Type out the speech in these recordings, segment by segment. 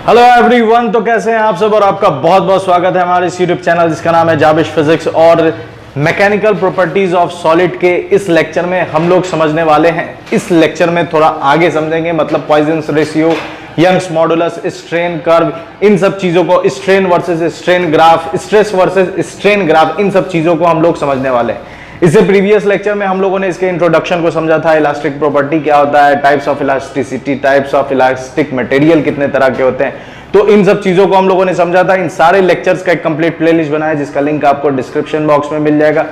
Hello everyone, तो कैसे हैं आप सब और आपका बहुत बहुत स्वागत है हमारे इस यूट्यूब चैनल जिसका नाम है जाबिश फिजिक्स। और मैकेनिकल प्रॉपर्टीज ऑफ सॉलिड के इस लेक्चर में हम लोग समझने वाले हैं। इस लेक्चर में थोड़ा आगे समझेंगे, मतलब Poisson's ratio, Young's modulus, strain curve, इन सब चीजों को, strain versus strain graph, stress versus strain graph, इन सब चीजों को हम लोग समझने वाले हैं। इससे प्रीवियस लेक्चर में हम लोगों ने इसके इंट्रोडक्शन को समझा था, इलास्टिक प्रॉपर्टी क्या होता है, types of elasticity, types of elastic material कितने तरह के होते हैं, तो इन सब चीजों को हम लोगों ने समझा था। इन सारे लेक्चर्स का एक कंप्लीट प्लेलिस्ट बनाया जिसका लिंक आपको डिस्क्रिप्शन बॉक्स में मिल जाएगा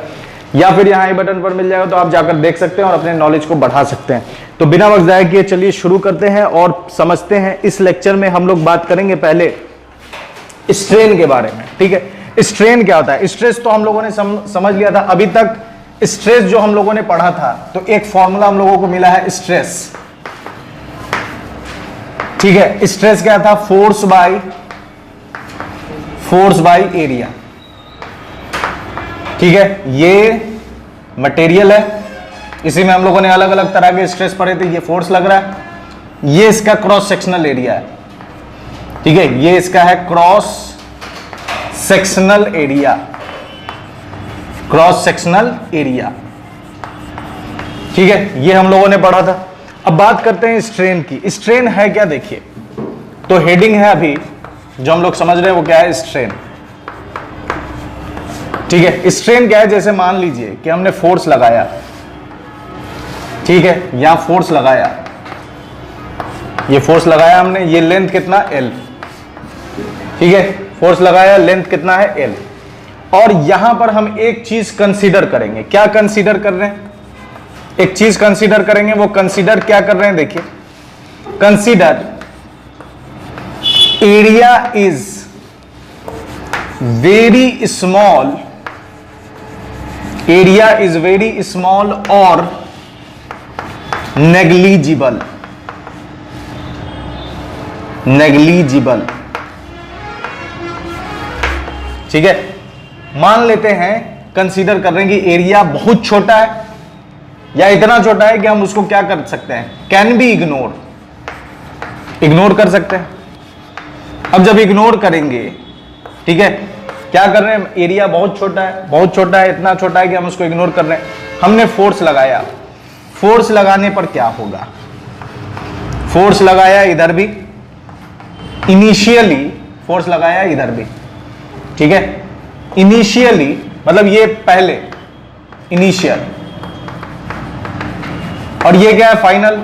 या फिर यहाँ आई बटन पर मिल जाएगा, तो आप जाकर देख सकते हैं और अपने नॉलेज को बढ़ा सकते हैं। तो बिना वक्त जाए किए चलिए शुरू करते हैं और समझते हैं। इस लेक्चर में हम लोग बात करेंगे पहले स्ट्रेन के बारे में। ठीक है, स्ट्रेन क्या होता है? स्ट्रेस तो हम लोगों ने समझ लिया था। अभी तक स्ट्रेस जो हम लोगों ने पढ़ा था, तो एक फॉर्मूला हम लोगों को मिला है स्ट्रेस। ठीक है, स्ट्रेस क्या था? Force by area. ठीक है, ये मटेरियल है, इसी में हम लोगों ने अलग अलग तरह के स्ट्रेस पढ़े थे। ये फोर्स लग रहा है, ये इसका क्रॉस सेक्शनल एरिया है। ठीक है, ये इसका है cross sectional area, cross sectional area. ठीक है, ये हम लोगों ने पढ़ा था। अब बात करते हैं स्ट्रेन की। स्ट्रेन है क्या? देखिए, तो हेडिंग है अभी जो हम लोग समझ रहे हैं वो क्या है? स्ट्रेन। ठीक है, स्ट्रेन क्या है? जैसे मान लीजिए कि हमने फोर्स लगाया, ठीक है, यहां फोर्स लगाया, ये फोर्स लगाया हमने, ये लेंथ कितना? L। ठीक है, फोर्स लगाया, लेंथ कितना है? L। और यहां पर हम एक चीज कंसीडर करेंगे। क्या कंसीडर कर रहे हैं? एक चीज कंसीडर करेंगे। वो कंसीडर क्या कर रहे हैं? देखिए, consider area is very small, area is very small और नेग्लिजिबल, नेग्लिजिबल। ठीक है, मान लेते हैं, कंसीडर कर रहे हैं कि एरिया बहुत छोटा है या इतना छोटा है कि हम उसको क्या कर सकते हैं? कैन बी इग्नोर, इग्नोर कर सकते हैं। अब जब इग्नोर करेंगे, ठीक है, क्या कर रहे हैं? एरिया बहुत छोटा है, बहुत छोटा है, इतना छोटा है कि हम उसको इग्नोर कर रहे हैं। हमने फोर्स लगाया, फोर्स लगाने पर क्या होगा? फोर्स लगाया इधर भी, इनिशियली फोर्स लगाया इधर भी। ठीक है, इनिशियली मतलब ये पहले, इनिशियल, और ये क्या है? फाइनल।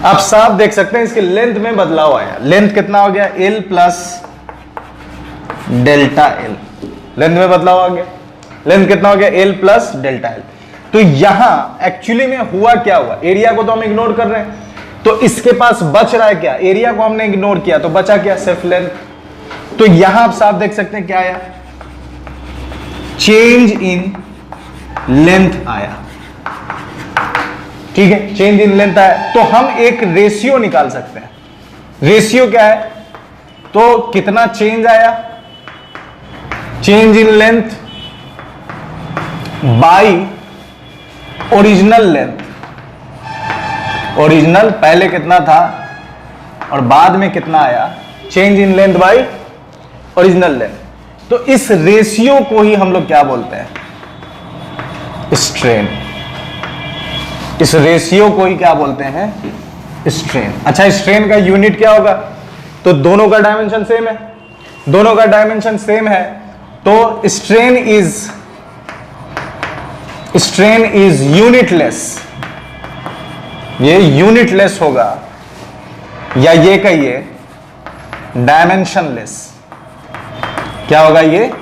आप साफ देख सकते हैं इसके लेंथ में बदलाव आया। लेंथ कितना हो गया? L plus delta L। Length में बदलाव आ गया। लेंथ कितना हो गया? L plus delta L। तो यहां एक्चुअली में हुआ क्या? हुआ, एरिया को तो हम इग्नोर कर रहे हैं, तो इसके पास बच रहा है क्या? एरिया को हमने इग्नोर किया तो बचा क्या? सिर्फ लेंथ। तो यहां आप साफ देख सकते हैं क्या आया? चेंज इन लेंथ आया। ठीक है, चेंज इन लेंथ आया। तो हम एक रेशियो निकाल सकते हैं। रेशियो क्या है? तो कितना चेंज आया? Change in length by original length. Original पहले कितना था और बाद में कितना आया? Change in length by original length. तो इस रेशियो को ही हम लोग क्या बोलते हैं? स्ट्रेन। इस रेशियो को ही क्या बोलते हैं? स्ट्रेन। अच्छा, स्ट्रेन का यूनिट क्या होगा? तो दोनों का डायमेंशन सेम है, दोनों का डायमेंशन सेम है, तो स्ट्रेन इज यूनिटलेस। ये यूनिटलेस होगा, या ये कहिए डायमेंशनलेस। क्या होगा? ये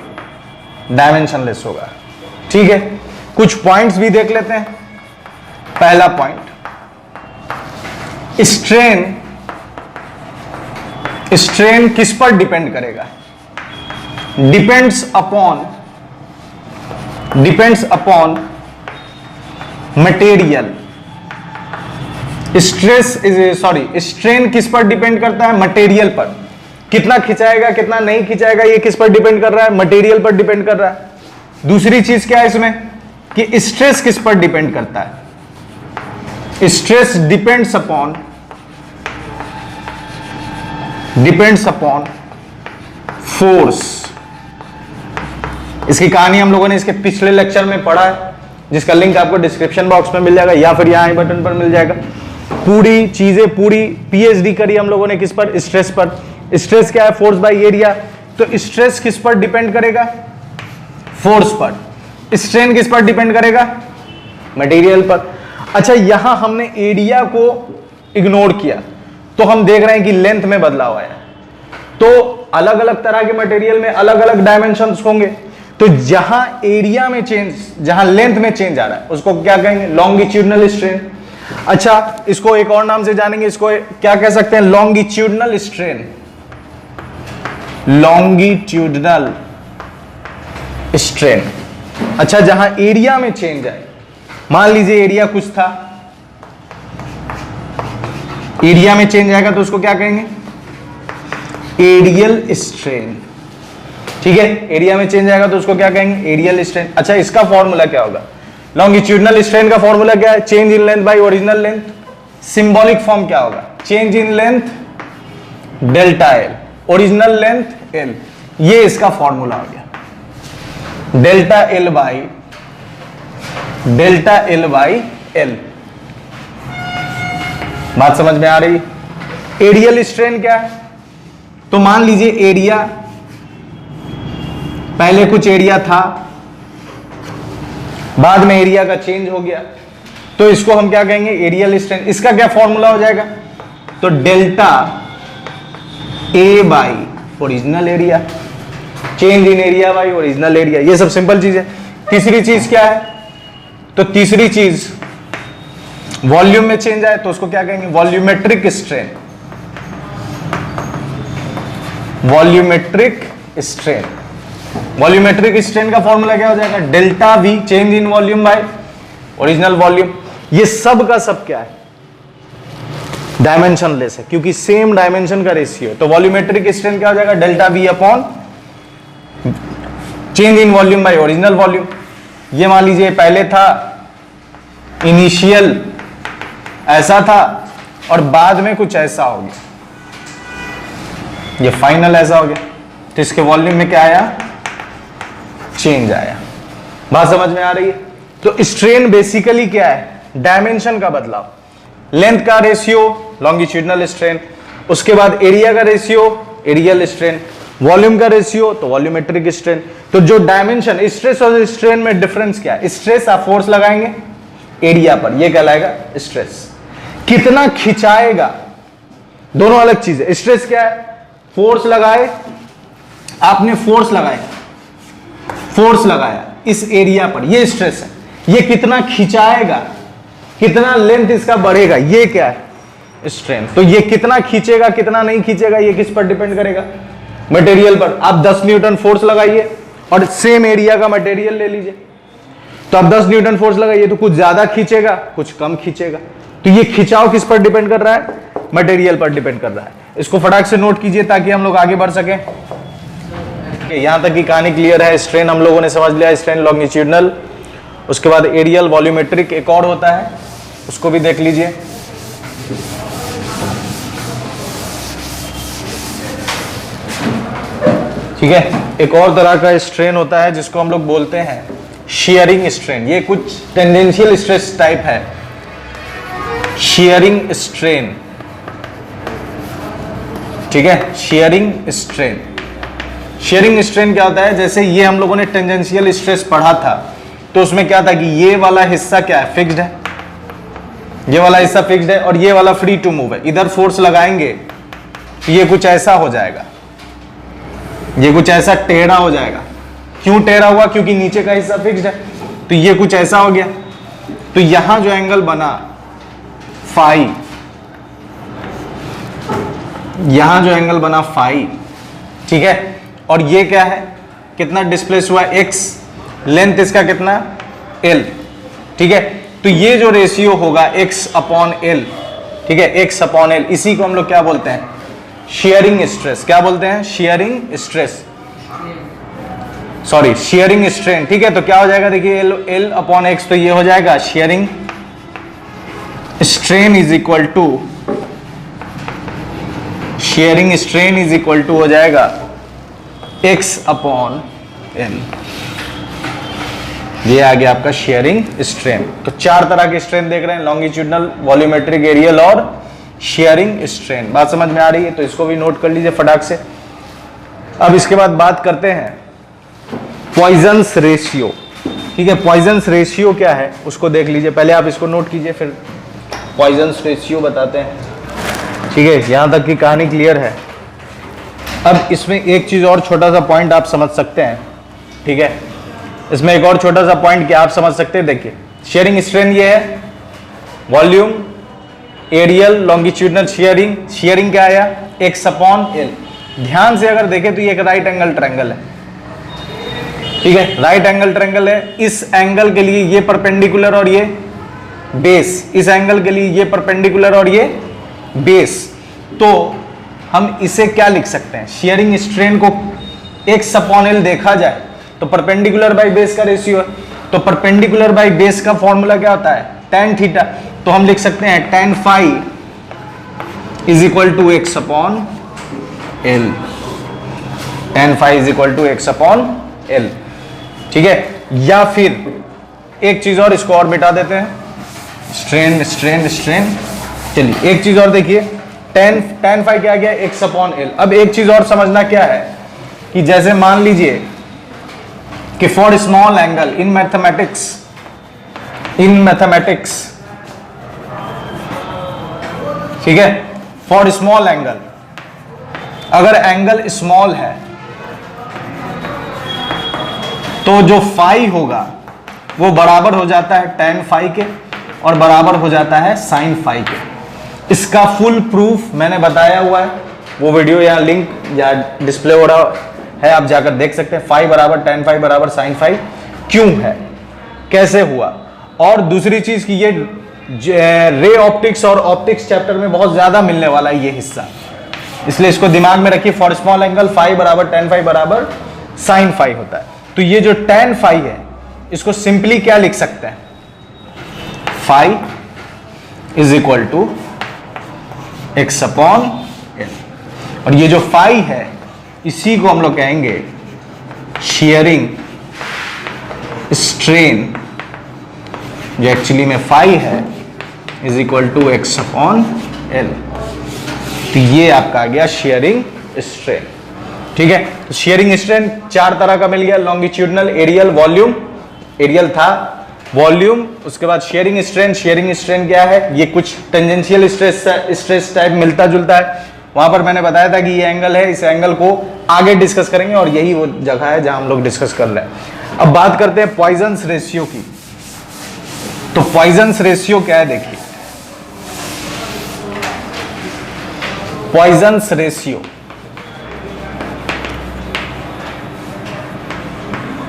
डायमेंशनलेस होगा। ठीक है, कुछ पॉइंट्स भी देख लेते हैं। पहला पॉइंट, स्ट्रेन किस पर डिपेंड करेगा? Depends upon material. स्ट्रेन किस पर डिपेंड करता है? मटेरियल पर। कितना खिंचाएगा, कितना नहीं खिंचाएगा, ये किस पर डिपेंड कर रहा है? मटेरियल पर डिपेंड कर रहा है। दूसरी चीज क्या है इसमें कि स्ट्रेस किस पर डिपेंड करता है? Stress depends upon depends upon force. इसकी कहानी हम लोगों ने इसके पिछले लेक्चर में पढ़ा है, जिसका लिंक आपको डिस्क्रिप्शन बॉक्स में मिल जाएगा या फिर यहाँ आई बटन पर मिल जाएगा। पूरी चीजें, पूरी पीएचडी करी हम लोगों ने किस पर? स्ट्रेस पर। स्ट्रेस क्या है? Force by area. तो स्ट्रेस किस पर डिपेंड करेगा? फोर्स पर। स्ट्रेन किस पर डिपेंड करेगा? मटेरियल पर। अच्छा, यहां हमने एरिया को इग्नोर किया तो हम देख रहे हैं कि लेंथ में बदलाव आया। तो अलग अलग तरह के मटेरियल में अलग अलग डायमेंशंस होंगे, तो जहां एरिया में चेंज, जहां लेंथ में चेंज आ रहा है उसको क्या कहेंगे? Longitudinal strain. अच्छा, इसको एक और नाम से जानेंगे, इसको क्या कह सकते हैं? Longitudinal strain. Longitudinal strain. अच्छा, जहां एरिया में चेंज आए, मान लीजिए एरिया कुछ था, एरिया में चेंज आएगा तो उसको क्या कहेंगे? Aerial strain. ठीक है, एरिया में चेंज आएगा तो उसको क्या कहेंगे? Aerial strain. अच्छा, इसका फॉर्मूला क्या होगा? लॉन्गिट्यूडनल स्ट्रेन का फॉर्मूला क्या है? Change in length by original length. Symbolic form क्या होगा? Change in length delta L, original length L. ये इसका फॉर्मूला हो गया, डेल्टा एल बाई एल। बात समझ में आ रही? एरियल स्ट्रेन क्या है? तो मान लीजिए एरिया, पहले कुछ एरिया था, बाद में एरिया का चेंज हो गया, तो इसको हम क्या कहेंगे? Aerial strain. इसका क्या फॉर्मूला हो जाएगा? तो delta A by original area, change in area by original area. ये सब सिंपल चीज है। तीसरी चीज क्या है? तो तीसरी चीज वॉल्यूम में चेंज आए तो उसको क्या कहेंगे? Volumetric strain. Volumetric strain. Volumetric strain का फॉर्मूला क्या हो जाएगा? Delta we, change in volume by original volume. ये सब का सब क्या है? डायमेंशन लेस है, क्योंकि सेम डायमेंशन का रेशियो है। तो वॉल्यूमेट्रिक स्ट्रेन क्या हो जाएगा? Delta we upon change in volume by original volume. ये मान लीजिए पहले था, इनिशियल ऐसा था और बाद में कुछ ऐसा हो गया, ये फाइनल ऐसा हो गया, तो इसके वॉल्यूम में क्या आया? चेंज आया। बात समझ में आ रही है? तो स्ट्रेन बेसिकली क्या है? डायमेंशन का बदलाव। लेंथ का रेशियो लॉन्गिट्यूडनल स्ट्रेन, उसके बाद एरिया का रेशियो एरियल स्ट्रेन, वॉल्यूम का रेशियो तो वॉल्यूमेट्रिक स्ट्रेन। तो जो डायमेंशन, स्ट्रेस और स्ट्रेन में डिफरेंस क्या है? स्ट्रेस आप फोर्स लगाएंगे एरिया पर, ये कहलाएगा स्ट्रेस। कितना खिंचाएगा, दोनों अलग चीज है। स्ट्रेस क्या है? फोर्स लगाए, आपने फोर्स लगाया इस एरिया पर, ये स्ट्रेस है। ये कितना खिंचाएगा, कितना लेंथ इसका बढ़ेगा, ये क्या है? स्ट्रेन। तो ये कितना खींचेगा कितना नहीं खींचेगा, ये किस पर डिपेंड करेगा? मटेरियल पर। आप 10 न्यूटन फोर्स लगाइए और सेम एरिया का मटेरियल ले लीजिए, तो आप 10 न्यूटन फोर्स लगाइए तो कुछ ज्यादा खींचेगा, कुछ कम खींचेगा। तो ये खिंचाव किस पर डिपेंड कर रहा है? मटेरियल पर डिपेंड कर रहा है। इसको फटाक से नोट कीजिए ताकि हम लोग आगे बढ़ सकें। यहां तक की कहानी क्लियर है। स्ट्रेन हम लोगों ने समझ लिया, स्ट्रेन लॉन्गिट्यूडनल, उसके बाद एरियल, वॉल्यूमेट्रिक एक और होता है, उसको भी देख लीजिए। ठीक है, एक और तरह का स्ट्रेन होता है जिसको हम लोग बोलते हैं शियरिंग स्ट्रेन। ये कुछ टेंडेंशियल स्ट्रेस टाइप है, शियरिंग स्ट्रेन। ठीक है, शियरिंग स्ट्रेन। शियरिंग स्ट्रेन क्या होता है? जैसे ये हम लोगों ने टेंजेंशियल स्ट्रेस पढ़ा था, तो उसमें क्या था कि ये वाला हिस्सा क्या है? फिक्स्ड है, ये वाला हिस्सा फिक्स्ड है और ये वाला फ्री टू मूव है। इधर फोर्स लगाएंगे तो ये कुछ ऐसा हो जाएगा, ये कुछ ऐसा टेढ़ा हो जाएगा। क्यों टेढ़ा हुआ? क्योंकि नीचे का हिस्सा फिक्स्ड है, तो ये कुछ ऐसा हो गया। तो यहां जो एंगल बना फाई, यहां जो एंगल बना फाई, ठीक है, और ये क्या है? कितना डिस्प्लेस हुआ? एक्स। लेंथ इसका कितना? एल। ठीक है, तो ये जो रेशियो होगा एक्स अपॉन एल, ठीक है, एक्स अपॉन एल, इसी को हम लोग क्या बोलते हैं? Shearing stress. क्या बोलते हैं? Shearing stress, sorry shearing strain. ठीक है, तो क्या हो जाएगा? देखिए एल अपॉन एक्स, तो ये हो जाएगा shearing strain is equal to shearing strain is equal to हो जाएगा x अपॉन एल। ये आ गया आपका शेयरिंग स्ट्रेन। तो चार तरह के स्ट्रेन देख रहे हैं, लॉन्गिट्यूडनल, वॉल्यूमेट्रिक, एरियल और शेयरिंग स्ट्रेन। बात समझ में आ रही है? तो इसको भी नोट कर लीजिए फटाक से। अब इसके बाद बात करते हैं पॉइजन्स रेशियो। ठीक है, पॉइजन्स रेशियो क्या है उसको देख लीजिए। पहले आप इसको नोट कीजिए, फिर पॉइजन्स रेशियो बताते हैं। ठीक है, यहां तक की कहानी क्लियर है। अब इसमें एक चीज और छोटा सा पॉइंट आप समझ सकते हैं। ठीक है, इसमें एक और छोटा सा पॉइंट क्या आप समझ सकते हैं। देखिए, शेयरिंग स्ट्रेन ये है, volume, aerial, longitudinal shearing. Shearing क्या आया? x upon L. ध्यान से अगर देखें तो ये एक राइट एंगल ट्रायंगल है। ठीक है, राइट एंगल ट्रायंगल है। इस एंगल के लिए ये परपेंडिकुलर और ये बेस, इस एंगल के लिए ये परपेंडिकुलर और ये बेस। तो हम इसे क्या लिख सकते हैं? शेयरिंग स्ट्रेन को x अपॉन एल देखा जाए तो परपेंडिकुलर बाई बेस का रेशियो है। तो परपेंडिकुलर बाई बेस का फॉर्मूला क्या होता है? tan theta. तो हम लिख सकते हैं tan phi is equal to x upon L. tan phi is equal to x upon L. ठीक है, या फिर एक चीज और, इसको और मिटा देते हैं, स्ट्रेन स्ट्रेन स्ट्रेन। चलिए एक चीज और देखिए, tan फाई क्या गया? x upon L. अब एक चीज और समझना क्या है कि जैसे मान लीजिए कि for small angle in mathematics, ठीक है, फॉर स्मॉल एंगल, अगर एंगल स्मॉल है तो जो फाई होगा वो बराबर हो जाता है tan फाई के और बराबर हो जाता है sin फाई के। इसका फुल प्रूफ मैंने बताया हुआ है, वो वीडियो यहाँ लिंक या डिस्प्ले हो रहा है, आप जाकर देख सकते हैं। फाई बराबर tan फाई बराबर sin फाई क्यों है, कैसे हुआ। और दूसरी चीज की ये रे ऑप्टिक्स और ऑप्टिक्स चैप्टर में बहुत ज्यादा मिलने वाला है ये हिस्सा, इसलिए इसको दिमाग में रखिए। फॉर स्मॉल एंगल फाई बराबर tan फाई बराबर sin फाई होता है। तो ये जो tan फाई है इसको सिंपली क्या लिख सकते हैं? Phi is equal to x upon L. और ये जो फाई है इसी को हम लोग कहेंगे शेयरिंग स्ट्रेन, जो एक्चुअली में फाई है is equal to x upon L. तो ये आपका आ गया शेयरिंग स्ट्रेन। ठीक है, तो शेयरिंग स्ट्रेन चार तरह का मिल गया, लॉन्गिट्यूडनल, एरियल, वॉल्यूम। एरियल था, वॉल्यूम, उसके बाद शेयरिंग स्ट्रेन। शेयरिंग स्ट्रेन क्या है? ये कुछ टेंजेंशियल स्ट्रेस टाइप मिलता जुलता है। वहां पर मैंने बताया था कि ये एंगल है, इस एंगल को आगे डिस्कस करेंगे और यही वो जगह है जहां हम लोग डिस्कस कर रहे हैं। अब बात करते हैं पॉइजन्स रेशियो की। तो पॉइजन्स रेशियो क्या है? देखिए, पॉइजन्स रेशियो,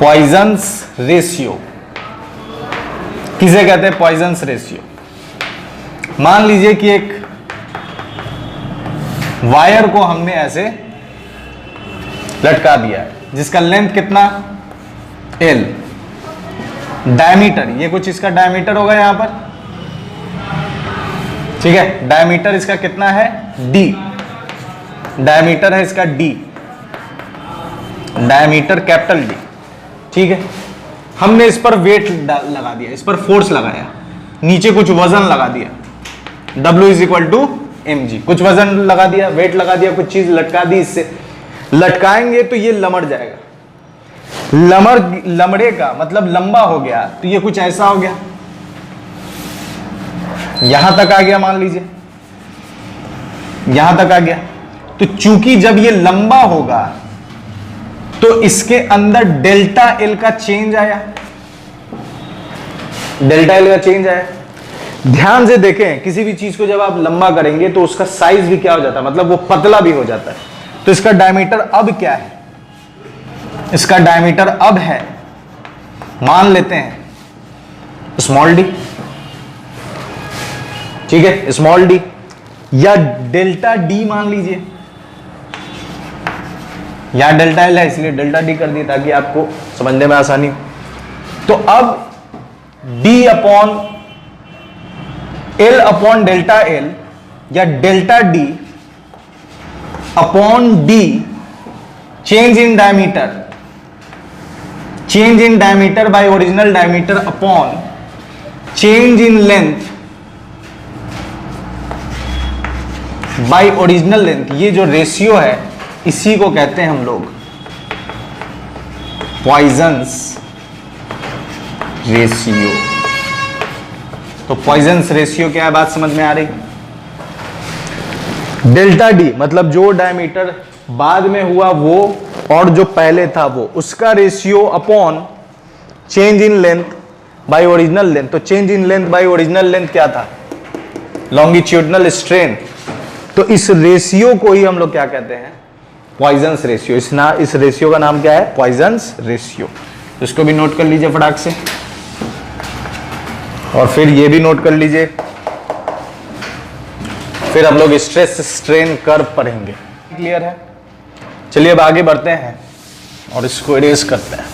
पॉइजन्स रेशियो किसे कहते हैं? Poisson's ratio. मान लीजिए कि एक वायर को हमने ऐसे लटका दिया है जिसका लेंथ कितना? L। डायमीटर, ये कुछ इसका डायमीटर होगा यहां पर। ठीक है, डायमीटर इसका कितना है? D। डायमीटर है इसका D, डायमीटर कैपिटल D। ठीक है, हमने इस पर वेट लगा दिया, इस पर फोर्स लगाया, नीचे कुछ वजन लगा दिया, W is equal to mg। कुछ वजन लगा दिया, वेट लगा दिया, कुछ चीज लटका दी, इससे लटकाएंगे तो ये लमड़ जाएगा। लमड़ेगा मतलब लंबा हो गया, तो ये कुछ ऐसा हो गया, यहां तक आ गया, मान लीजिए यहां तक आ गया। तो चूंकि जब ये लंबा होगा तो इसके अंदर डेल्टा एल का चेंज आया, डेल्टा एल का चेंज आया। ध्यान से देखें, किसी भी चीज को जब आप लंबा करेंगे तो उसका साइज भी क्या हो जाता है, मतलब वो पतला भी हो जाता है। तो इसका डायमीटर अब क्या है? इसका डायमीटर अब है, मान लेते हैं स्मॉल डी। ठीक है, स्मॉल डी या डेल्टा डी मान लीजिए, यहां डेल्टा एल है इसलिए डेल्टा डी कर दिया ताकि आपको समझने में आसानी हो। तो अब D upon L upon delta L या delta D upon D, change in diameter, change in diameter by original diameter upon change in length by original length. ये जो रेशियो है इसी को कहते हैं हम लोग पॉइजन्स रेशियो। तो पॉइजन्स रेशियो क्या है, बात समझ में आ रही। डेल्टा डी मतलब जो डायमीटर बाद में हुआ वो और जो पहले था वो, उसका ratio upon change in length by original length. तो change in length by original length क्या था, लॉन्गिट्यूडनल स्ट्रेन। तो इस रेशियो को ही हम लोग क्या कहते हैं, पॉइजन्स रेशियो। इस रेशियो का नाम क्या है, पॉइजन्स रेशियो। तो इसको भी नोट कर लीजिए फटाक से, और फिर ये भी नोट कर लीजिए। फिर हम लोग स्ट्रेस स्ट्रेन कर्व पढ़ेंगे। क्लियर है? चलिए अब आगे बढ़ते हैं और इसको इरेज करते हैं।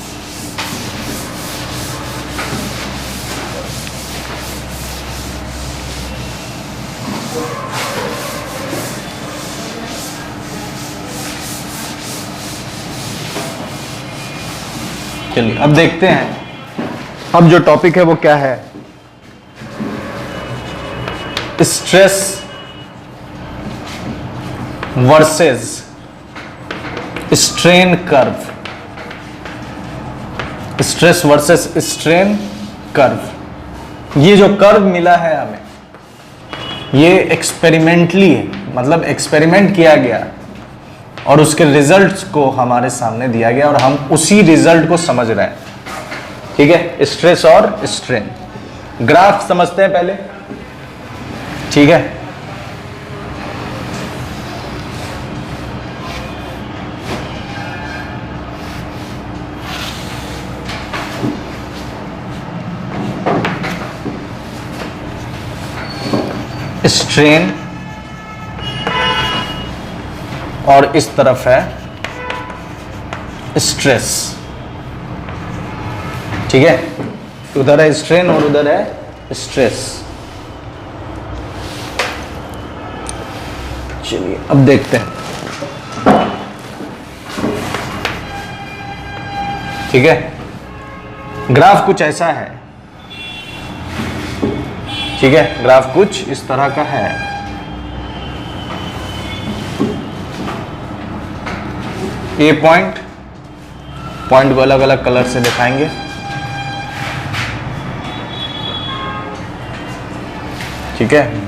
चलिए अब देखते हैं, अब जो टॉपिक है वो क्या है, stress versus strain curve. Stress versus strain curve. ये जो कर्व मिला है हमें, ये एक्सपेरिमेंटली है, मतलब एक्सपेरिमेंट किया गया और उसके रिजल्ट्स को हमारे सामने दिया गया और हम उसी रिजल्ट को समझ रहे हैं। ठीक है, स्ट्रेस और स्ट्रेन। ग्राफ समझते हैं पहले, ठीक है। स्ट्रेन और इस तरफ है स्ट्रेस, ठीक है। उधर है स्ट्रेन और उधर है स्ट्रेस। चलिए अब देखते हैं, ठीक है। ग्राफ कुछ ऐसा है, ठीक है। ग्राफ कुछ इस तरह का है। ये पॉइंट को अलग अलग कलर से दिखाएंगे, ठीक है।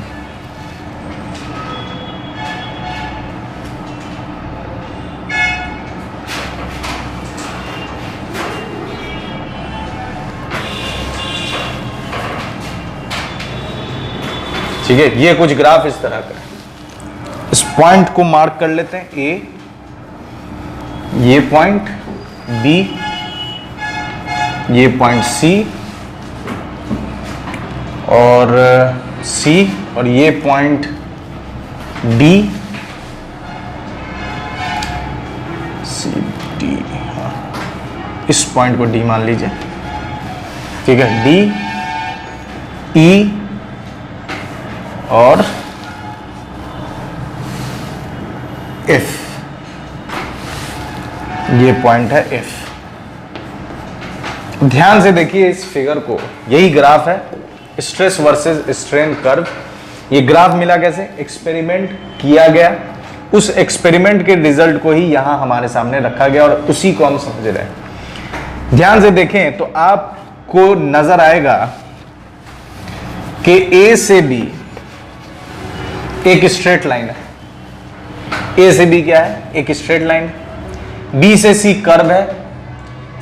ठीक है, ये कुछ ग्राफ इस तरह का है। इस पॉइंट को मार्क कर लेते हैं, ए, ये पॉइंट बी, ये पॉइंट सी और सी, और ये पॉइंट डी, सी डी, हाँ, इस पॉइंट को डी मान लीजिए, ठीक है। डी, ई और एफ, ये पॉइंट है एफ। ध्यान से देखिए इस फिगर को, यही ग्राफ है स्ट्रेस वर्सेस स्ट्रेन कर्व। ये ग्राफ मिला कैसे, एक्सपेरिमेंट किया गया, उस एक्सपेरिमेंट के रिजल्ट को ही यहां हमारे सामने रखा गया और उसी को हम समझ रहे हैं। ध्यान से देखें तो आपको नजर आएगा कि ए से बी एक स्ट्रेट लाइन है। ए से बी क्या है, एक स्ट्रेट लाइन। बी से सी कर्व है,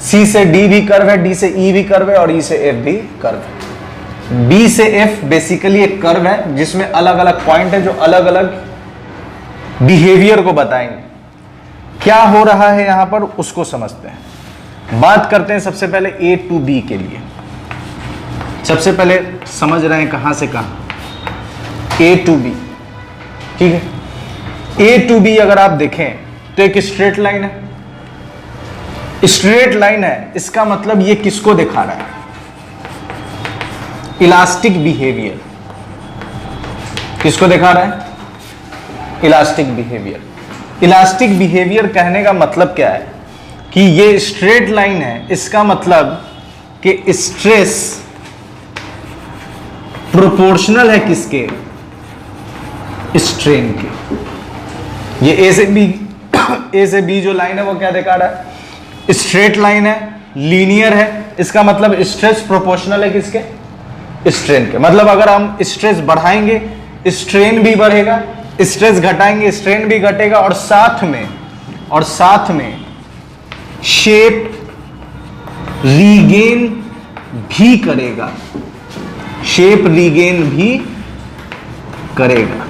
सी से डी भी कर्व है, डी से ई भी कर्व है और ई से एफ भी कर्व है। बी से एफ बेसिकली एक कर्व है जिसमें अलग अलग पॉइंट है जो अलग अलग बिहेवियर को बताएंगे। क्या हो रहा है यहां पर उसको समझते हैं। बात करते हैं सबसे पहले ए टू बी के लिए। सबसे पहले समझ रहे हैं कहां से कहां, ए टू बी, ठीक है। ए टू बी अगर आप देखें तो एक स्ट्रेट लाइन है, स्ट्रेट लाइन है, इसका मतलब ये किसको दिखा रहा है, इलास्टिक बिहेवियर। किसको दिखा रहा है, इलास्टिक बिहेवियर। इलास्टिक बिहेवियर कहने का मतलब क्या है कि ये स्ट्रेट लाइन है, इसका मतलब कि स्ट्रेस प्रोपोर्शनल है किसके, स्ट्रेन के। ये ए से बी जो लाइन है वो क्या दिखा रहा है, स्ट्रेट लाइन है, लीनियर है, इसका मतलब स्ट्रेस प्रोपोर्शनल है किसके, स्ट्रेन के। मतलब अगर हम स्ट्रेस बढ़ाएंगे स्ट्रेन भी बढ़ेगा, स्ट्रेस घटाएंगे स्ट्रेन भी घटेगा, और साथ में शेप रीगेन भी करेगा, शेप रीगेन भी करेगा।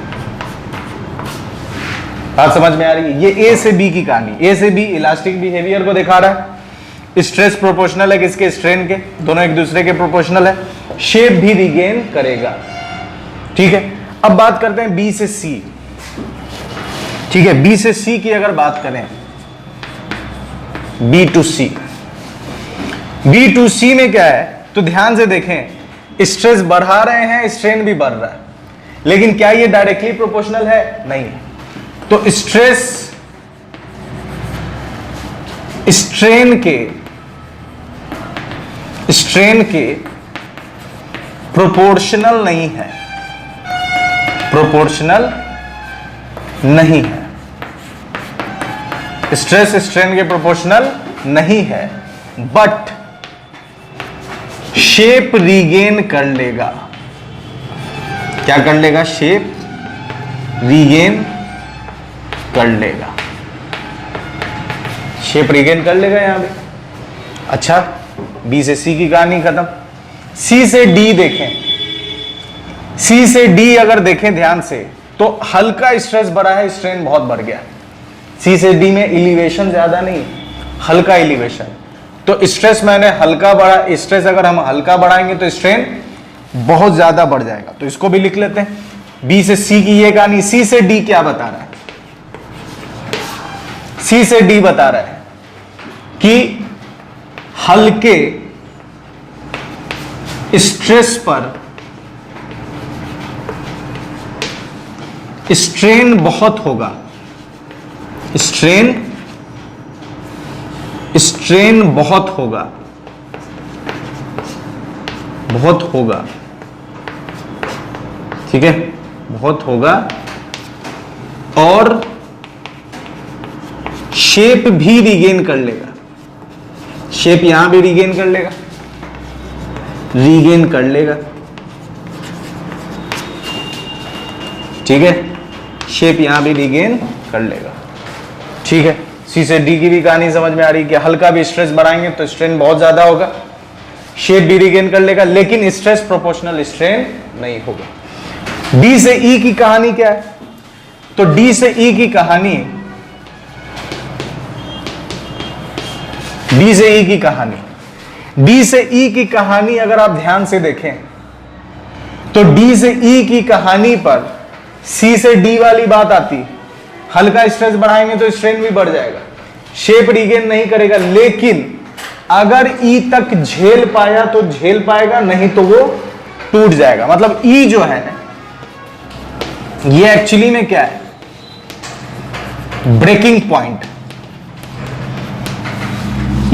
बात समझ में आ रही है? ये ए से बी की कहानी। ए से बी इलास्टिक बिहेवियर को दिखा रहा है, स्ट्रेस प्रोपोर्शनल है किसके, स्ट्रेन के, दोनों एक दूसरे के प्रोपोर्शनल है, शेप भी रीगेन करेगा। ठीक है, अब बात करते हैं बी से सी। ठीक है, बी से सी की अगर बात करें, B to C, B to C में क्या है, तो ध्यान से देखें, स्ट्रेस बढ़ा रहे हैं स्ट्रेन भी बढ़ रहा है, लेकिन क्या ये डायरेक्टली प्रोपोर्शनल है, नहीं। तो स्ट्रेन के प्रोपोर्शनल नहीं है, प्रोपोर्शनल नहीं है, स्ट्रेस स्ट्रेन के प्रोपोर्शनल नहीं है, बट शेप रीगेन कर लेगा। क्या कर लेगा, शेप रीगेन कर लेगा, शेप रीगेन कर लेगा यहां पे। अच्छा, बी से सी की कहानी खत्म। सी से डी देखें, सी से डी अगर देखें ध्यान से, तो हल्का स्ट्रेस बढ़ा है स्ट्रेन बहुत बढ़ गया। सी से डी में एलिवेशन ज्यादा नहीं, हल्का एलिवेशन। तो स्ट्रेस मैंने हल्का बढ़ा, स्ट्रेस अगर हम हल्का बढ़ाएंगे तो स्ट्रेन बहुत ज्यादा बढ़ जाएगा। तो इसको भी लिख लेते हैं, बी से सी की ये कहानी। सी से डी क्या बता रहा है, सी से डी बता रहा है कि हल्के स्ट्रेस पर स्ट्रेन बहुत होगा, स्ट्रेन बहुत होगा, बहुत होगा। ठीक है, बहुत होगा, और शेप भी रीगेन कर लेगा, शेप यहां भी रीगेन कर लेगा, रीगेन कर लेगा। ठीक है, शेप यहां भी रीगेन कर लेगा। ठीक है, सी से डी की भी कहानी समझ में आ रही है कि हल्का भी स्ट्रेस बढ़ाएंगे तो स्ट्रेन बहुत ज्यादा होगा, शेप भी रीगेन कर लेगा, लेकिन स्ट्रेस प्रोपोर्शनल स्ट्रेन नहीं होगा। डी से ई की कहानी क्या है, तो डी से ई की कहानी, डी से ई की कहानी, डी से ई की कहानी अगर आप ध्यान से देखें तो डी से ई की कहानी पर सी से डी वाली बात आती, हल्का स्ट्रेस बढ़ाएंगे तो स्ट्रेन भी बढ़ जाएगा, शेप रीगेन नहीं करेगा, लेकिन अगर ई तक झेल पाया तो झेल पाएगा, नहीं तो वो टूट जाएगा। मतलब ई जो है ये एक्चुअली में क्या है, ब्रेकिंग पॉइंट।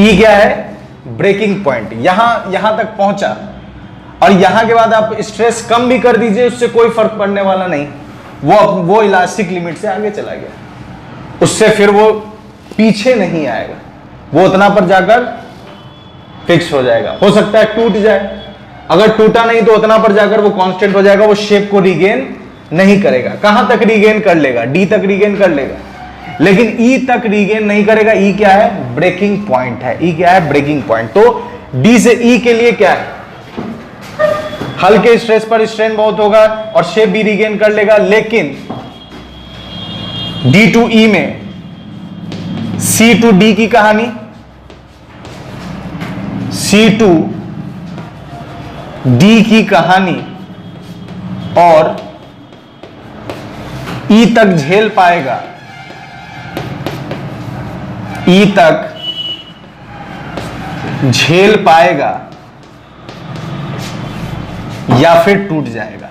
ई क्या है, ब्रेकिंग पॉइंट। यहां तक पहुंचा और यहां के बाद आप स्ट्रेस कम भी कर दीजिए, उससे कोई फर्क पड़ने वाला नहीं, वो इलास्टिक लिमिट से आगे चला गया, उससे फिर वो पीछे नहीं आएगा, वो उतना पर जाकर फिक्स हो जाएगा। हो सकता है टूट जाए, अगर टूटा नहीं तो उतना पर जाकर वो कांस्टेंट हो जाएगा, वो शेप को रीगेन नहीं करेगा। कहां तक रीगेन कर लेगा, डी तक रीगेन कर लेगा, लेकिन ई तक रीगेन नहीं करेगा। ई क्या है, ब्रेकिंग पॉइंट है, ई क्या है, ब्रेकिंग पॉइंट। तो डी से ई के लिए क्या है, हल्के स्ट्रेस पर स्ट्रेन बहुत होगा और शेप भी रीगेन कर लेगा, लेकिन डी टू ई में सी टू डी की कहानी, सी टू डी की कहानी, और ई तक झेल पाएगा, ई तक झेल पाएगा या फिर टूट जाएगा,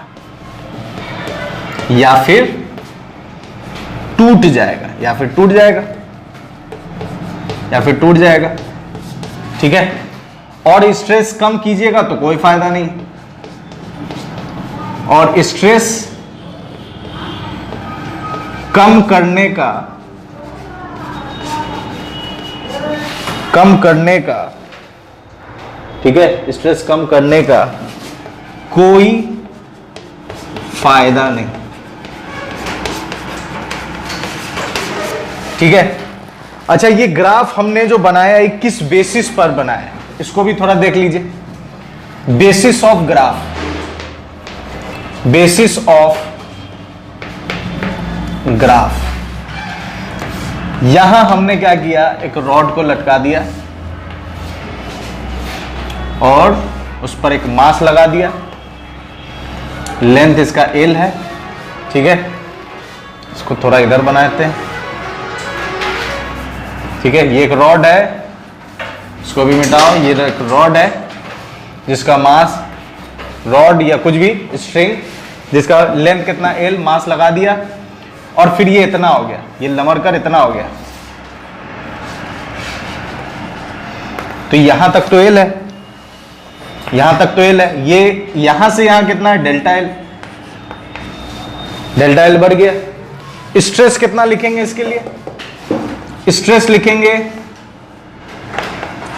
या फिर टूट जाएगा, या फिर टूट जाएगा, या फिर टूट जाएगा। ठीक है, और स्ट्रेस कम कीजिएगा तो कोई फायदा नहीं, और स्ट्रेस कम करने का ठीक है, स्ट्रेस कम करने का कोई फायदा नहीं। ठीक है, अच्छा ये ग्राफ हमने जो बनाया है किस बेसिस पर बनाया है, इसको भी थोड़ा देख लीजिए। Basis of graph, basis of graph, यहां हमने क्या किया, एक रॉड को लटका दिया और उस पर एक मास लगा दिया, लेंथ इसका L है। ठीक है, इसको थोड़ा इधर बनाते हैं। ठीक है, ये एक रॉड है, इसको भी मिटाओ। ये एक रॉड है जिसका मास, रॉड या कुछ भी स्ट्रिंग जिसका लेंथ कितना L, मास लगा दिया, और फिर ये इतना हो गया, ये लमरकर इतना हो गया। तो यहां तक तो L है, यहां तक तो L है, ये यहां से यहां कितना है, डेल्टा L, डेल्टा L बढ़ गया। स्ट्रेस कितना लिखेंगे इसके लिए, स्ट्रेस लिखेंगे,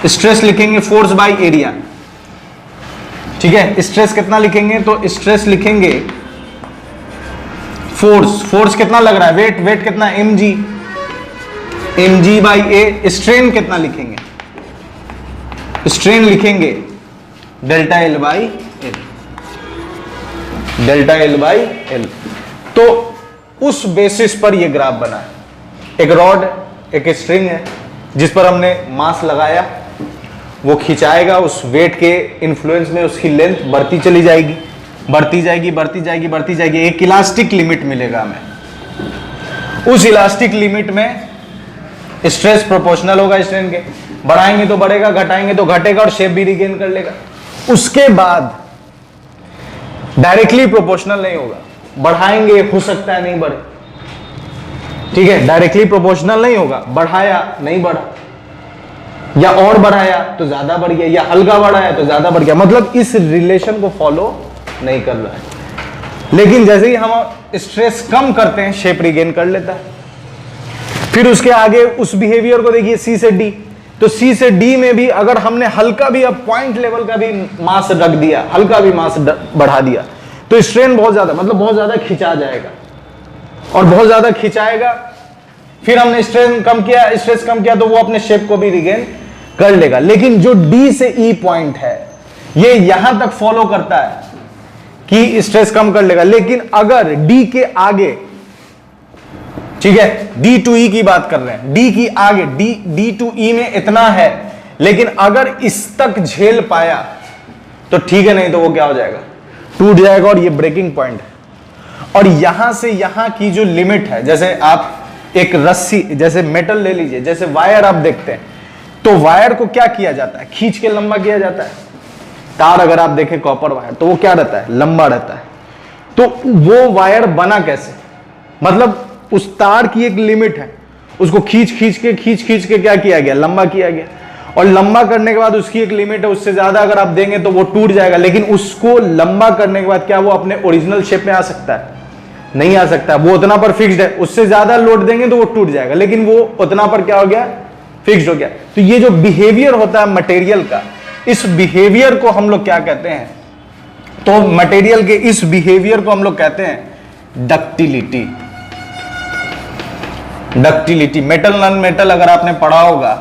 स्ट्रेस लिखेंगे फोर्स बाय एरिया। ठीक है, स्ट्रेस कितना लिखेंगे, तो स्ट्रेस लिखेंगे फोर्स, फोर्स कितना लग रहा है, वेट, वेट कितना mg, mg by a। Strain कितना लिखेंगे, स्ट्रेन लिखेंगे delta L by L, delta L by L। तो उस बेसिस पर यह ग्राफ बना है, एक रॉड, एक स्ट्रिंग है जिस पर हमने मास लगाया, वो खिंचाएगा, उस वेट के इन्फ्लुएंस में उसकी लेंथ बढ़ती चली जाएगी, बढ़ती जाएगी, बढ़ती जाएगी, बढ़ती जाएगी। एक इलास्टिक लिमिट मिलेगा हमें, उस इलास्टिक लिमिट में स्ट्रेस प्रोपोर्शनल होगा स्ट्रेन के, बढ़ाएंगे तो बढ़ेगा, घटाएंगे तो घटेगा, और शेप भी रिगेन कर लेगा। उसके बाद डायरेक्टली प्रोपोर्शनल नहीं होगा, बढ़ाएंगे हो सकता है नहीं बढ़े। ठीक है, डायरेक्टली प्रोपोर्शनल नहीं होगा, बढ़ाया नहीं बढ़ा, या और बढ़ाया तो ज्यादा बढ़ गया, या हल्का बढ़ाया तो ज्यादा बढ़ गया, मतलब इस रिलेशन को फॉलो नहीं कर रहा है। लेकिन जैसे ही हम स्ट्रेस कम करते हैं, शेप रिगेन कर लेता है। फिर उसके आगे उस बिहेवियर को देखिए, सी से डी, तो सी से डी में भी अगर हमने हल्का भी, अब पॉइंट लेवल का भी मास रख दिया, हल्का भी मास बढ़ा दिया, तो स्ट्रेन बहुत ज्यादा, मतलब बहुत ज्यादा खिंचा जाएगा, और बहुत ज्यादा खिंचाएगा। फिर हमने स्ट्रेन कम किया, स्ट्रेस कम किया, तो वो अपने शेप को भी रिगेन कर लेगा। लेकिन जो डी से ई पॉइंट है, ये यहां तक फॉलो करता है कि स्ट्रेस कम कर लेगा। लेकिन अगर डी के आगे, ठीक है, डी टू ई की बात कर रहे हैं, डी की आगे, डी टू ई में इतना है, लेकिन अगर इस तक झेल पाया तो ठीक है, नहीं तो वो क्या हो जाएगा, टूट जाएगा, और ये ब्रेकिंग पॉइंट है। और यहां से यहां की जो लिमिट है, जैसे आप एक रस्सी, जैसे मेटल ले लीजिए, जैसे वायर आप देखते हैं, तो वायर को क्या किया जाता है, खींच के लंबा किया जाता है। तार अगर आप देखें कॉपर वायर, तो वो क्या रहता है, लंबा रहता है। तो वो वायर बना कैसे, मतलब उस तार की एक लिमिट है, उसको खींच खींच के क्या किया गया, लंबा किया गया, और लंबा करने के बाद उसकी एक लिमिट है, उससे ज्यादा अगर आप देंगे तो वो टूट जाएगा। लेकिन उसको लंबा करने के बाद क्या वो अपने ओरिजिनल शेप में आ सकता है, नहीं आ सकता, वो उतना पर फिक्स्ड है। उससे ज्यादा लोड देंगे तो वो टूट जाएगा, लेकिन वो उतना पर क्या हो गया, फिक्स्ड हो गया। तो ये जो बिहेवियर होता है मटेरियल का, इस बिहेवियर को हम लोग क्या कहते हैं, तो मटेरियल के इस बिहेवियर को हम लोग कहते हैं ductility. Ductility, metal non metal अगर आपने पढ़ा होगा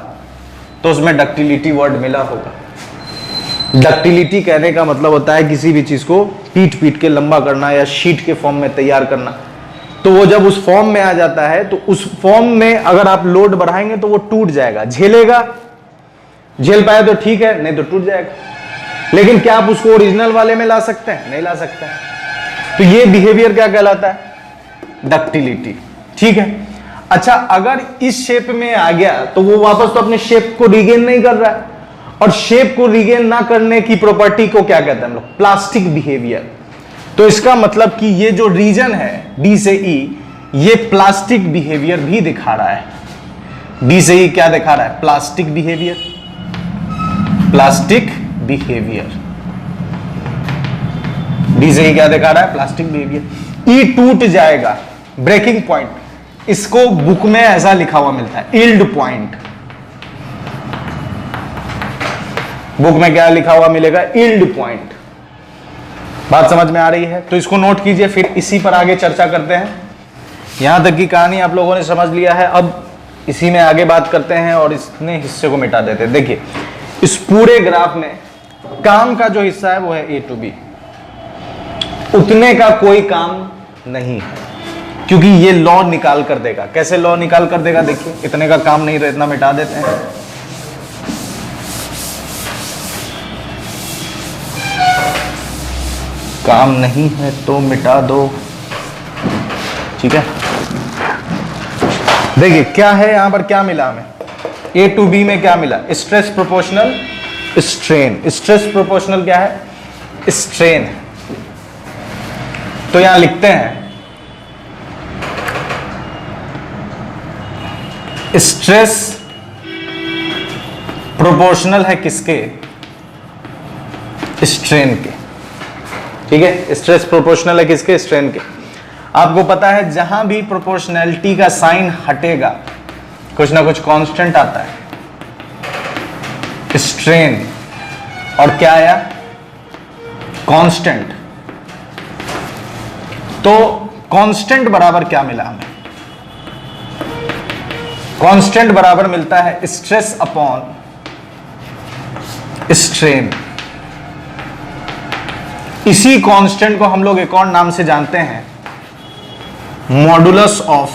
तो उसमें डक्टिलिटी वर्ड मिला होगा। डक्टिलिटी कहने का मतलब होता है किसी भी चीज को पीट पीट के लंबा करना, या शीट के फॉर्म में तैयार करना। तो वो जब उस फॉर्म में आ जाता है, तो उस फॉर्म में अगर आप लोड बढ़ाएंगे तो वो टूट जाएगा, झेलेगा, झेल पाए तो ठीक है, नहीं तो टूट जाएगा। लेकिन क्या आप उसको ओरिजिनल वाले में ला सकते हैं, नहीं ला सकते हैं। तो ये बिहेवियर क्या कहलाता है, डक्टिलिटी। ठीक है, अच्छा अगर इस शेप में आ गया तो वो वापस तो अपने शेप को रिगेन नहीं कर रहा है, और शेप को रिगेन ना करने की प्रॉपर्टी को क्या कहते हैं हम लोग, प्लास्टिक बिहेवियर। तो इसका मतलब कि ये जो रीजन है डी से ई, ये प्लास्टिक बिहेवियर भी दिखा रहा है। डी से ही क्या दिखा रहा है? Plastic behaviour, plastic behaviour. D से ही क्या दिखा रहा है? Plastic behaviour. ई टूट जाएगा, ब्रेकिंग पॉइंट। इसको बुक में ऐसा लिखा हुआ मिलता है, यील्ड पॉइंट। बुक में क्या लिखा हुआ मिलेगा? Yield point. बात समझ में आ रही है? तो इसको नोट कीजिए, फिर इसी पर आगे चर्चा करते हैं। यहां तक की कहानी आप लोगों ने समझ लिया है। अब इसी में आगे बात करते हैं और इसने हिस्से को मिटा देते हैं। देखिए, इस पूरे ग्राफ में काम का जो हिस्सा है वो है ए टू बी। उतने का कोई काम नहीं है, क्योंकि ये लॉ निकाल कर देगा। कैसे लॉ निकाल कर देगा? देखिए, इतने का काम नहीं, इतना मिटा देते हैं। काम नहीं है तो मिटा दो, ठीक है। देखिए क्या है यहां पर, क्या मिला हमें? ए टू बी में क्या मिला? Stress proportional strain. Stress proportional क्या है? स्ट्रेन। तो यहां लिखते हैं स्ट्रेस प्रोपोर्शनल है किसके? स्ट्रेन के, ठीक है। स्ट्रेस प्रोपोर्शनल है किसके? स्ट्रेन के। आपको पता है जहां भी प्रोपोर्शनैलिटी का साइन हटेगा कुछ ना कुछ कांस्टेंट आता है, स्ट्रेन। और क्या आया? कांस्टेंट। तो कांस्टेंट बराबर क्या मिला हमें? कांस्टेंट बराबर मिलता है स्ट्रेस अपॉन स्ट्रेन। इसी कांस्टेंट को हम लोग एक और नाम से जानते हैं, modulus of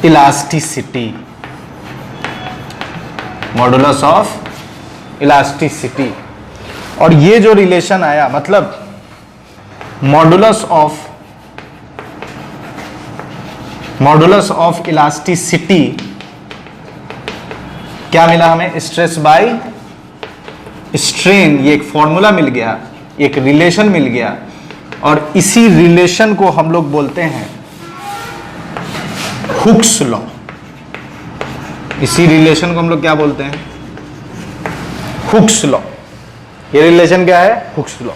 elasticity. Modulus of elasticity. और ये जो रिलेशन आया, मतलब मॉडुलस ऑफ इलास्टिसिटी क्या मिला हमें? Stress by strain. ये एक फॉर्मूला मिल गया, एक रिलेशन मिल गया, और इसी रिलेशन को हम लोग बोलते हैं हुक्स लॉ। इसी रिलेशन को हम लोग क्या बोलते हैं? Hooke's law. ये रिलेशन क्या है? Hooke's law.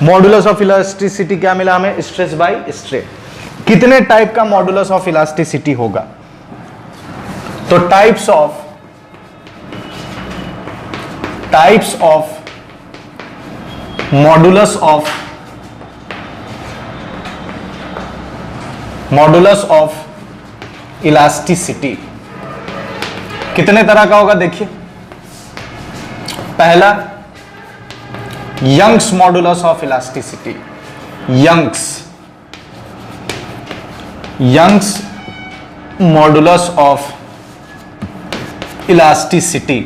Modulus of elasticity क्या मिला हमें? Stress by strain. कितने टाइप का मॉडुलस ऑफ इलास्टिसिटी होगा? तो types of modulus of elasticity कितने तरह का होगा? देखिए, पहला Young's modulus of elasticity. Young's modulus of elasticity.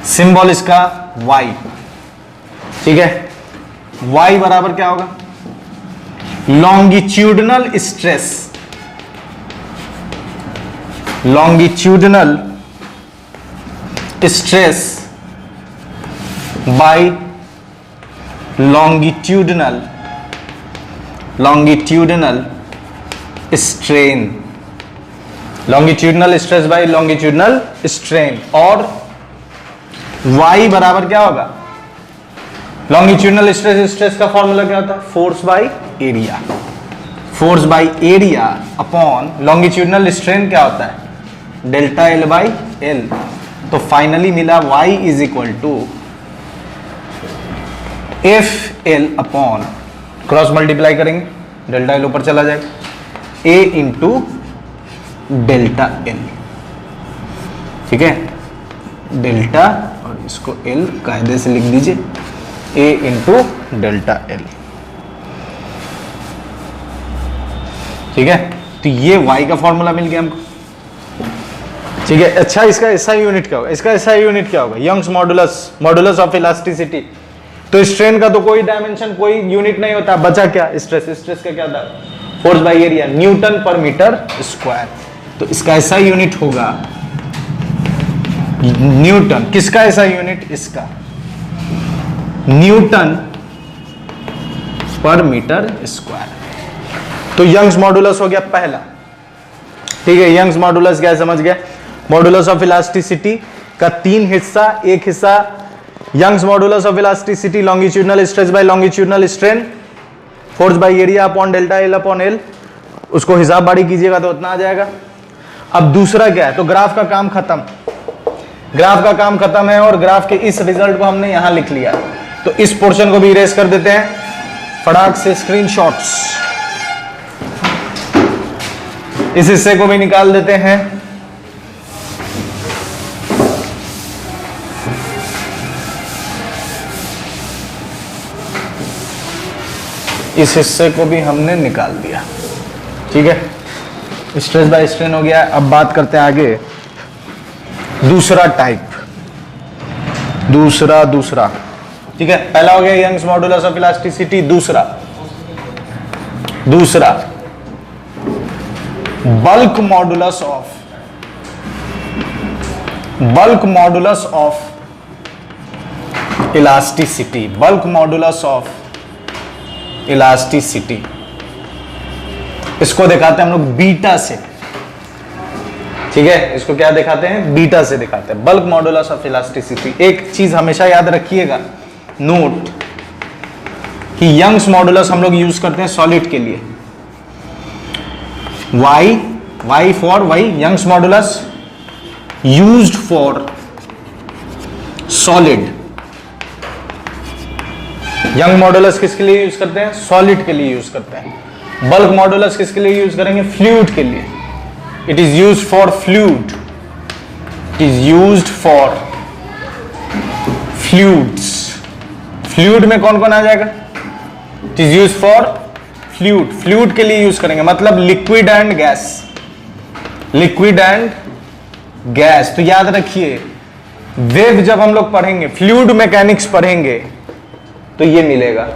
Symbol इसका y, ठीक है। y बराबर क्या होगा? Longitudinal stress by longitudinal strain. Longitudinal stress by longitudinal strain. और y बराबर क्या होगा? लॉन्गिट्यूडनल स्ट्रेस का फॉर्मूला क्या होता है? Force by area upon longitudinal strain क्या होता है? Delta L by L. तो फाइनली मिला y is equal to F L upon, cross multiply करेंगे, डेल्टा एल ऊपर चला जाएगा, a इंटू डेल्टा एल, ठीक है। डेल्टा और इसको एल कायदे से लिख दीजिए, a इंटू डेल्टा एल, ठीक है। तो ये y का फॉर्मूला मिल गया हमको, ठीक है। अच्छा, इसका ऐसा यूनिट क्या होगा? इसका ऐसा यूनिट क्या होगा? Young's modulus of elasticity. तो स्ट्रेन का तो कोई डायमेंशन, कोई यूनिट नहीं होता, बचा क्या? स्ट्रेस का क्या था? फोर्स बाय एरिया, न्यूटन पर मीटर स्क्वायर। तो इसका ऐसा यूनिट होगा न्यूटन। किसका ऐसा यूनिट? इसका न्यूटन पर मीटर स्क्वायर। तो यंग्स मॉडुलस हो गया पहला, ठीक है। यंग्स मॉडुलस क्या समझ गया? मॉडुलस ऑफ इलास्टिसिटी का तीन हिस्सा, एक हिस्सा Young's modulus of elasticity longitudinal stress by longitudinal strain force by area upon delta L upon L, उसको हिसाब बारी कीजिएगा तो उतना आ जाएगा। अब दूसरा क्या है? तो ग्राफ का काम खत्म, ग्राफ का काम खत्म है और ग्राफ के इस रिजल्ट को हमने यहां लिख लिया। तो इस पोर्शन को भी इरेज कर देते हैं फटाक से, स्क्रीनशॉट्स। इस हिस्से को भी निकाल देते हैं। इस हिस्से को भी हमने निकाल दिया, ठीक है। स्ट्रेस बाय स्ट्रेन हो गया। अब बात करते हैं आगे दूसरा टाइप, दूसरा, ठीक है। पहला हो गया यंग्स मॉडुलस ऑफ इलास्टिसिटी, दूसरा bulk modulus of elasticity, bulk modulus of elasticity. इसको दिखाते हैं हम लोग बीटा से, ठीक है। इसको क्या दिखाते हैं? बीटा से दिखाते हैं, बल्क मॉडुलस ऑफ इलास्टिसिटी। एक चीज हमेशा याद रखिएगा, नोट, कि यंग्स मॉडुलस हम लोग यूज करते हैं सॉलिड के लिए। Y for Y, Young's modulus used for solid. Young modulus किसके लिए यूज करते हैं? सॉलिड के लिए यूज करते हैं। बल्क मॉडुलस किसके लिए यूज करेंगे? फ्लूइड के लिए। It is used for fluid, it is used for fluids. Fluid में कौन कौन आ जाएगा? It is used for fluid, fluid के लिए यूज करेंगे, मतलब liquid and gas, liquid and gas. तो याद रखिए, वेव जब हम लोग पढ़ेंगे, फ्लूइड मैकेनिक्स पढ़ेंगे तो ये मिलेगा।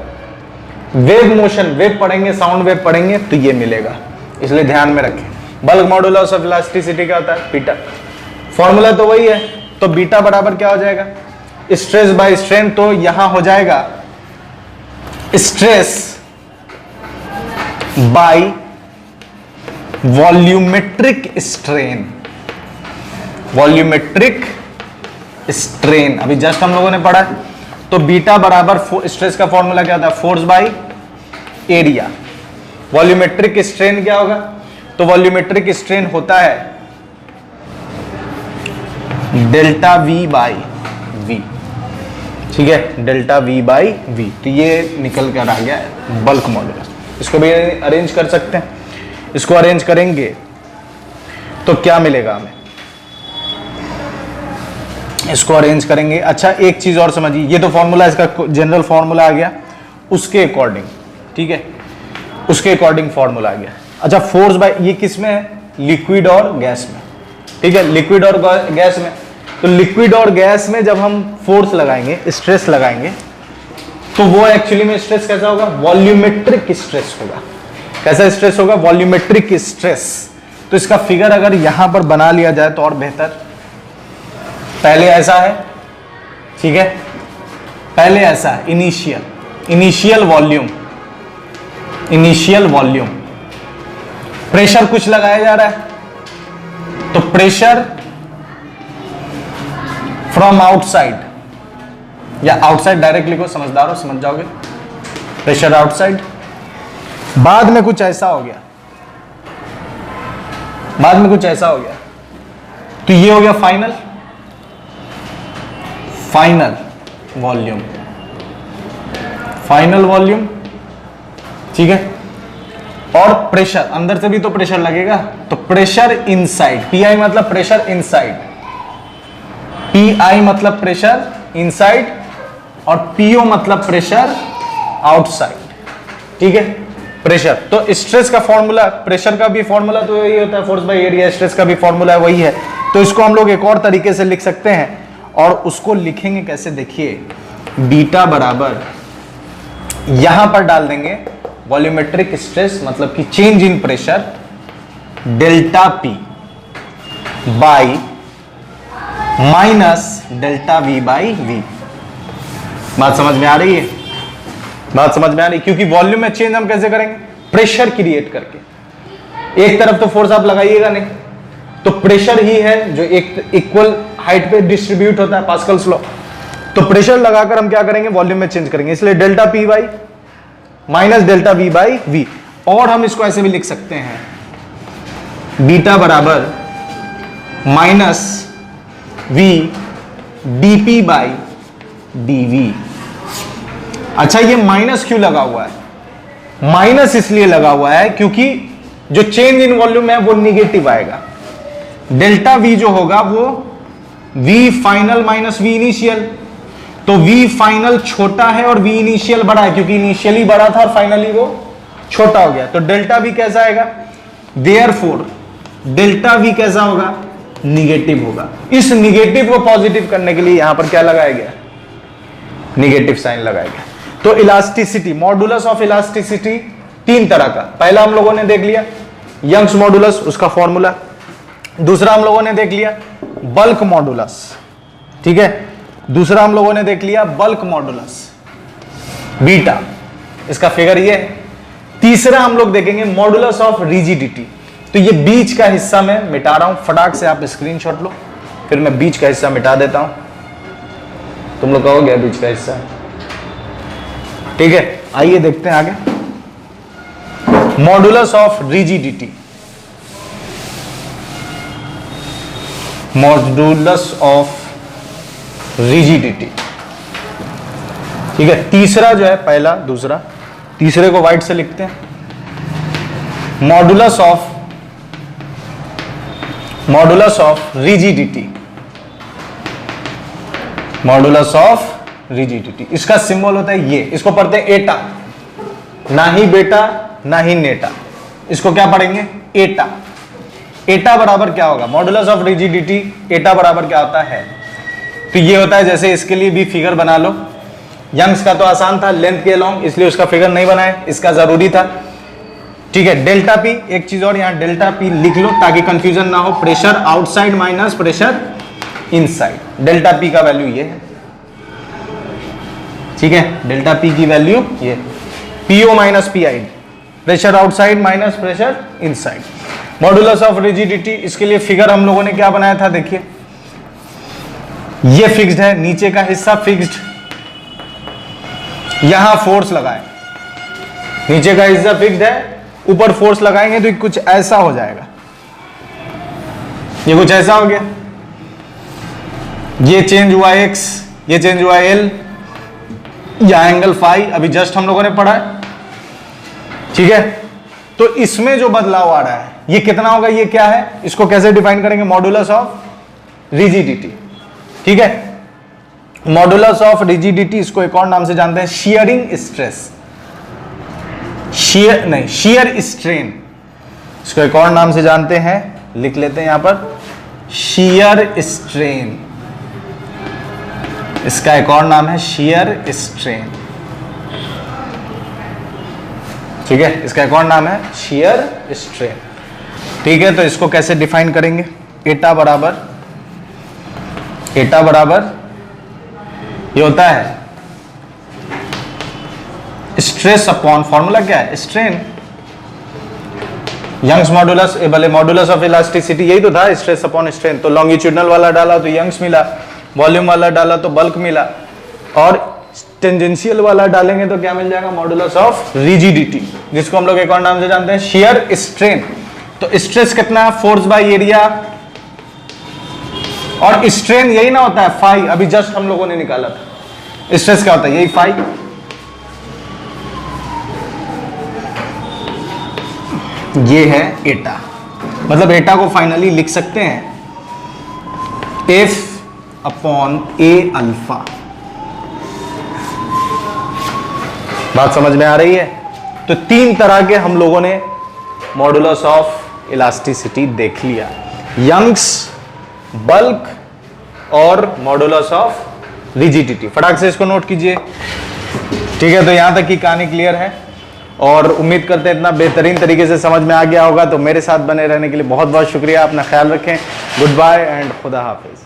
वेव मोशन, वेव पढ़ेंगे, साउंड वेव पढ़ेंगे तो ये मिलेगा, इसलिए ध्यान में रखें। बल्क मॉडुलस ऑफ इलास्टिसिटी क्या होता है? बीटा। फॉर्मूला तो वही है, तो बीटा बराबर क्या हो जाएगा? Stress by strain. तो यहां हो जाएगा stress by volumetric strain, volumetric strain अभी जस्ट हम लोगों ने पढ़ा है। तो बीटा बराबर स्ट्रेस का फॉर्मूला क्या होता है? Force by area. Volumetric strain क्या होगा? तो वॉल्यूमेट्रिक स्ट्रेन होता है डेल्टा वी बाई वी, ठीक है, डेल्टा वी बाई वी। तो ये निकल कर आ गया है बल्क मॉडुलस। इसको भी अरेंज कर सकते हैं। इसको अरेंज करेंगे तो क्या मिलेगा हमें? इसको अरेंज करेंगे। अच्छा, एक चीज और समझिए, ये तो फॉर्मूला, इसका जनरल फॉर्मूला आ गया, उसके अकॉर्डिंग, ठीक है, उसके अकॉर्डिंग फॉर्मूला आ गया। अच्छा, फोर्स बाय, ये किस में है? लिक्विड और गैस में, ठीक है, लिक्विड और गैस में। तो लिक्विड और गैस में जब हम फोर्स लगाएंगे, स्ट्रेस लगाएंगे, तो वो एक्चुअली में स्ट्रेस कैसा होगा? वॉल्यूमेट्रिक स्ट्रेस होगा। कैसा स्ट्रेस होगा? Volumetric stress. तो इसका फिगर अगर यहां पर बना लिया जाए तो और बेहतर। पहले ऐसा है, ठीक है, पहले ऐसा है, इनिशियल वॉल्यूम, प्रेशर कुछ लगाया जा रहा है, तो प्रेशर फ्रॉम आउटसाइड, या आउटसाइड डायरेक्ट लिखो, समझदार हो समझ जाओगे, प्रेशर आउटसाइड। बाद में कुछ ऐसा हो गया, तो ये हो गया फाइनल वॉल्यूम, ठीक है। और प्रेशर, अंदर से भी तो प्रेशर लगेगा, तो प्रेशर इनसाइड, पीआई मतलब प्रेशर इनसाइड, पीआई मतलब प्रेशर इनसाइड, और पीओ मतलब प्रेशर आउटसाइड, ठीक है। प्रेशर, तो स्ट्रेस का फॉर्मूला, प्रेशर का भी फॉर्मूला तो यही होता है, फोर्स बाय एरिया, स्ट्रेस का भी फॉर्मूला वही है। तो इसको हम लोग एक और तरीके से लिख सकते हैं, और उसको लिखेंगे कैसे? देखिए, बीटा बराबर यहां पर डाल देंगे वॉल्यूमेट्रिक स्ट्रेस, मतलब कि change in pressure, delta P by minus delta V by V. बात समझ में आ रही है? बात समझ में आ रही? क्योंकि वॉल्यूम में चेंज हम कैसे करेंगे? प्रेशर क्रिएट करके। एक तरफ तो फोर्स आप लगाइएगा नहीं, तो प्रेशर ही है जो एक इक्वल हाइट पे डिस्ट्रीब्यूट होता है, पास्कल्स लॉ। तो प्रेशर लगाकर हम क्या करेंगे? वॉल्यूम में चेंज करेंगे। इसलिए delta P by minus delta V by V. और हम इसको ऐसे भी लिख सकते हैं, बीटा बराबर minus V DP by DV. अच्छा, ये माइनस क्यों लगा हुआ है? माइनस इसलिए लगा हुआ है क्योंकि जो चेंज इन वॉल्यूम है वो निगेटिव आएगा। डेल्टा वी जो होगा वो V final minus V initial, तो वी फाइनल छोटा है और वी इनिशियल बड़ा है, क्योंकि इनिशियली बड़ा था और फाइनली वो छोटा हो गया। तो डेल्टा वी कैसा आएगा? देयरफॉर डेल्टा वी कैसा होगा? निगेटिव होगा। इस निगेटिव को पॉजिटिव करने के लिए यहां पर क्या लगाया गया? निगेटिव साइन लगाया गया। तो इलास्टिसिटी, मॉडुलस ऑफ इलास्टिसिटी तीन तरह का। पहला हम लोगों ने देख लिया यंग्स मॉडुलस, उसका फॉर्मूला। दूसरा हम लोगों ने देख लिया बल्क मॉडुलस, ठीक है। दूसरा हम लोगों ने देख लिया बल्क मॉडुलस बीटा, इसका फिगर ये है। तीसरा हम लोग देखेंगे मॉडुलस ऑफ रिजिडिटी। तो ये बीच का हिस्सा मैं मिटा रहा हूं, फटाक से आप स्क्रीनशॉट लो, फिर मैं बीच का हिस्सा मिटा देता हूं। तुम लोग कहोगे बीच का हिस्सा, ठीक है। आइए देखते हैं आगे। Modulus of rigidity, modulus of rigidity, ठीक है। तीसरा जो है, पहला दूसरा, तीसरे को व्हाइट से लिखते हैं। Modulus of rigidity, modulus of rigidity, इसका सिंबल होता है ये, इसको पढ़ते हैं एटा, ना ही बेटा ना ही नेटा, इसको क्या पढ़ेंगे? एटा। एटा बराबर क्या होगा? मॉडुलस ऑफ रिजिडिटी एटा बराबर क्या होता है? तो ये होता है, जैसे इसके लिए भी फिगर बना लो। यंग्स का तो आसान था, लेंथ के लॉन्ग, इसलिए उसका फिगर नहीं बनाए, इसका जरूरी था, ठीक है। डेल्टा पी, एक चीज और यहां डेल्टा पी लिख लो ताकि कंफ्यूजन ना हो। Pressure outside minus pressure inside. Delta P का वैल्यू ये है, ठीक है। डेल्टा पी की वैल्यू ये, PO minus pi, pressure outside minus pressure inside. Modulus of rigidity, इसके लिए फिगर हम लोगों ने क्या बनाया था? देखिए, ये फिक्स्ड है, नीचे का हिस्सा फिक्स्ड, यहां फोर्स लगाए, नीचे का हिस्सा फिक्स्ड है, ऊपर फोर्स लगाएंगे तो कुछ ऐसा हो जाएगा, ये कुछ ऐसा हो गया। ये चेंज हुआ x, ये चेंज हुआ l, या एंगल फाई अभी जस्ट हम लोगों ने पढ़ा है, ठीक है। तो इसमें जो बदलाव आ रहा है ये कितना होगा? ये क्या है? इसको कैसे डिफाइन करेंगे? मॉडुलस ऑफ रिजिडिटी, ठीक है। मॉडुलस ऑफ रिजिडिटी, इसको एक और नाम से जानते हैं शियरिंग स्ट्रेस, शियर नहीं, शियर स्ट्रेन, इसको एक और नाम से जानते हैं, लिख लेते हैं यहां पर, शियर स्ट्रेन, इसका एक और नाम है शियर स्ट्रेन, ठीक है। इसका एक और नाम है शियर स्ट्रेन, ठीक है। तो इसको कैसे डिफाइन करेंगे? एटा बराबर ये होता है स्ट्रेस अपॉन, फॉर्मूला क्या है? स्ट्रेन। यंग्स मॉडुलस, भले मॉडुलस ऑफ इलास्टिसिटी यही तो था, स्ट्रेस अपॉन स्ट्रेन। तो लॉन्गिट्यूडनल वाला डाला तो यंग्स मिला, वॉल्यूम वाला डाला तो बल्क मिला, और टेंजेंशियल वाला डालेंगे तो क्या मिल जाएगा? मॉडुलस ऑफ रिजिडिटी, जिसको हम लोग एक और नाम से जानते हैं शियर स्ट्रेन। तो स्ट्रेस कितना है? फोर्स बाय एरिया, और स्ट्रेन यही ना होता है फाई, अभी जस्ट हम लोगों ने निकाला था। स्ट्रेस क्या होता है? यही फाई। ये है एटा, मतलब एटा को फाइनली लिख सकते हैं एफ अपॉन ए अल्फा। बात समझ में आ रही है? तो तीन तरह के हम लोगों ने मॉडुलस ऑफ इलास्टिसिटी देख लिया, यंग्स, बल्क और मॉडुलस ऑफ रिजिडिटी। फटाक से इसको नोट कीजिए, ठीक है। तो यहां तक की कहानी क्लियर है, और उम्मीद करते हैं इतना बेहतरीन तरीके से समझ में आ गया होगा। तो मेरे साथ बने रहने के लिए बहुत बहुत शुक्रिया, अपना ख्याल रखें, गुड बाय एंड खुदा हाफिज।